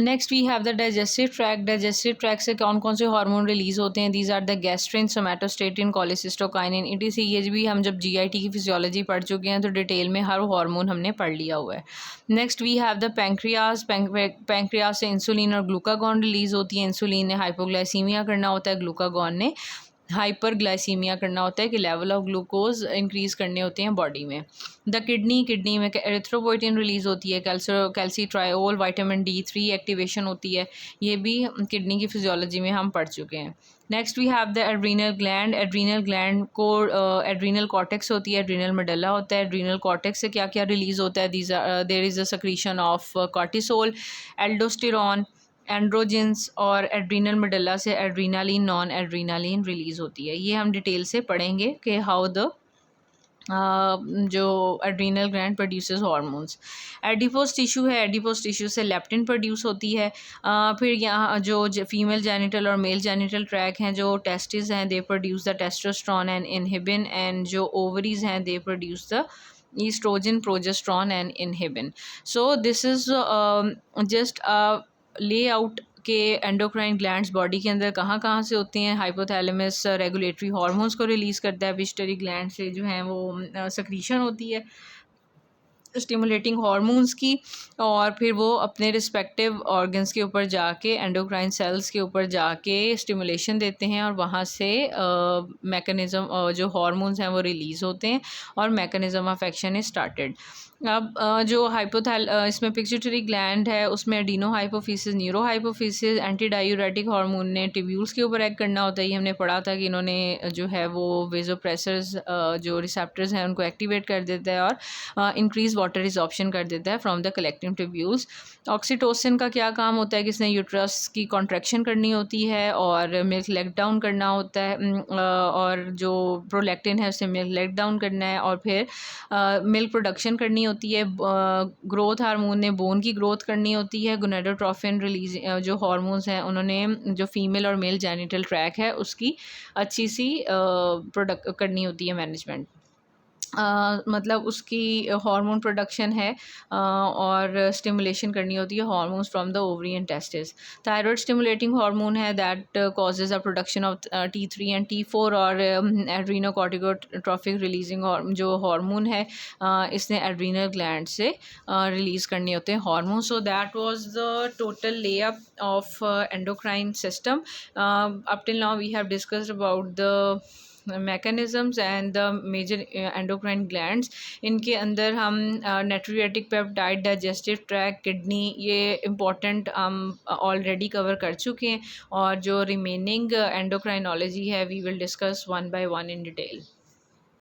Next we have the digestive tract. Digestive tract से कौन कौन से हार्मोन रिलीज होते हैं? These are the gastrin, somatostatin, cholecystokinin, ETC। ये भी हम जब GIT की फिजियोलॉजी पढ़ चुके हैं तो डिटेल में हर हार्मोन हमने पढ़ लिया हुआ है। Next we have the pancreas. Pancreas से इंसुलिन और ग्लूकागॉन रिलीज होती है। इंसुलिन ने हाइपोग्लाइसीमिया करना होता है, ग्लूकागॉन ने हाइपरग्लाइसीमिया करना होता है कि लेवल ऑफ ग्लूकोज इंक्रीज़ करने होते हैं बॉडी में। द किडनी में एरिथ्रोपोइटिन रिलीज़ होती है, कैल्सीट्रायोल, विटामिन D3 एक्टिवेशन होती है। ये भी किडनी की फिजियोलॉजी में हम पढ़ चुके हैं। Next we have the adrenal gland. Adrenal gland को एड्रीनल कॉर्टेक्स होती है, एड्रीनल मेडुला होता है। एड्रीनल कॉर्टेक्स से क्या क्या रिलीज़ होता है? There is a secretion of cortisol, aldosterone, androgens, और एड्रीनल मेडुला से एड्रीनालिन, नॉन एड्रीनालिन रिलीज़ होती है। ये हम डिटेल से पढ़ेंगे कि हाउ द जो adrenal gland produces hormones. Adipose tissue है, एडिपोज टिश्यू से लेप्टिन प्रोड्यूस होती है। फिर यहाँ जो फीमेल जेनिटल और मेल जेनिटल ट्रैक हैं, जो टेस्टिस हैं they produce the testosterone and inhibin, and जो ओवरीज हैं they produce the estrogen, progesterone and inhibin. So this is just a layout के एंडोक्राइन ग्लैंड्स बॉडी के अंदर कहाँ कहाँ से होते हैं। हाइपोथैलेमस रेगुलेटरी हार्मोन्स को रिलीज़ करता है, पिट्यूटरी ग्लैंड से जो है वो सेक्रीशन होती है स्टिमुलेटिंग हार्मोन्स की, और फिर वो अपने रिस्पेक्टिव ऑर्गन्स के ऊपर जाके एंडोक्राइन सेल्स के ऊपर जाके स्टिमुलेशन देते हैं, और वहाँ से मैकेनिज़्म जो हार्मोन्स हैं वो रिलीज़ होते हैं और mechanism of action is started. अब जो इसमें पिट्यूटरी ग्लैंड है उसमें adeno hypophysis, neuro hypophysis, anti diuretic hormone ने ट्यूब्यूल्स के ऊपर एक्ट करना होता है। ये हमने पढ़ा था कि इन्होंने जो है वो वेजोप्रेसर्स जो रिसेप्टर्स हैं उनको एक्टिवेट कर देता है और इंक्रीज वाटर रिजॉर्प्शन कर देता है from the collecting tubules. Oxytocin का क्या काम होता है कि इसने यूट्रस की कॉन्ट्रैक्शन करनी होती है और मिल्क लेग डाउन करना होता है, और जो प्रोलैक्टिन है उससे मिल्क लेग डाउन करना है, और फिर मिल्क प्रोडक्शन करनी होती है। ग्रोथ हार्मोन ने बोन की ग्रोथ करनी होती है। गोनेडोट्रोफिन रिलीज जो हार्मोन्स हैं उन्होंने जो फीमेल और मेल जेनिटल ट्रैक है उसकी अच्छी सी प्रोडक्ट करनी होती है मैनेजमेंट। मतलब उसकी हार्मोन प्रोडक्शन है और स्टिमुलेशन करनी होती है hormones from the ovary and testis. Thyroid stimulating hormone है that causes a production of T3 and T4, और एड्रीनोकॉर्टिकोट्रोफिक रिलीजिंग जो हार्मोन है इसने एड्रीनल ग्लैंड से रिलीज़ करने होते हैं hormone. So that was the total layup of endocrine system. Up till now we have discussed about the mechanisms and the major endocrine glands. इनके अंदर हम natriuretic peptide, digestive tract, kidney, ये important हम already cover कर चुके हैं, और जो रिमेनिंग एंडोक्राइनोलॉजी है we will discuss one by one in detail.